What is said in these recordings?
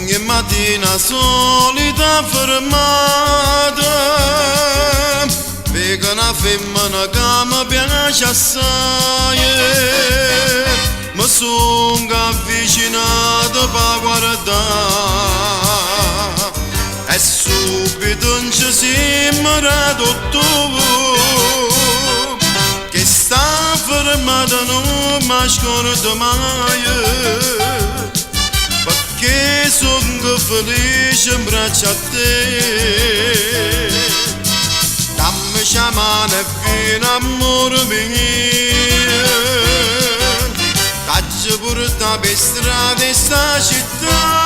Ogni mattina solita fermata, vedo una femmina che mi piace assai. Mi sono avvicinato per guardare e subito non ci siamo radotto, che sta fermata non mi scordo mai, perché sono felice in braccio a te. Dammi sciamane e vieni amore mio, t'aggi porta per strada in sta città,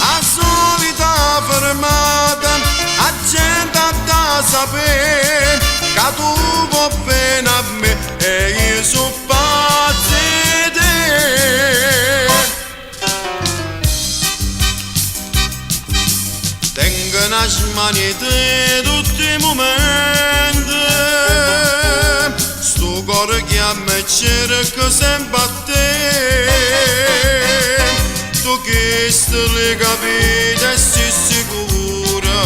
a solita fermata, a gente da sapere che tu vuoi bene a me e io sono pazzo di te. Tengo una smanita tutti i momenti, sto cuore che a me cerca sempre a te. Tu che stai capita e sei sicura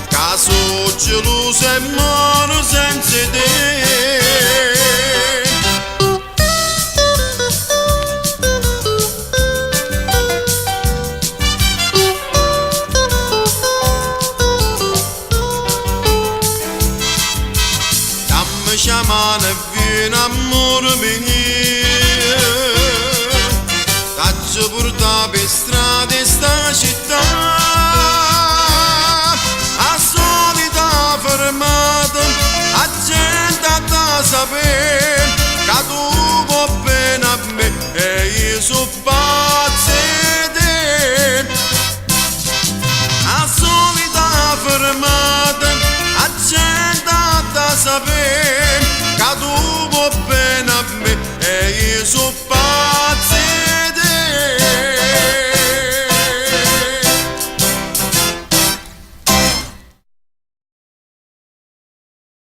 che sono geloso e muoro senza te. Sciamane e vieni amore mio, t'aggi porta per strada in sta città, a solita fermata, a gente da sapere che tu vuoi bene a me e io sono pazzo di te. A solita fermata, a gente da sapere che tu vuoi bene a me e io sono pazzo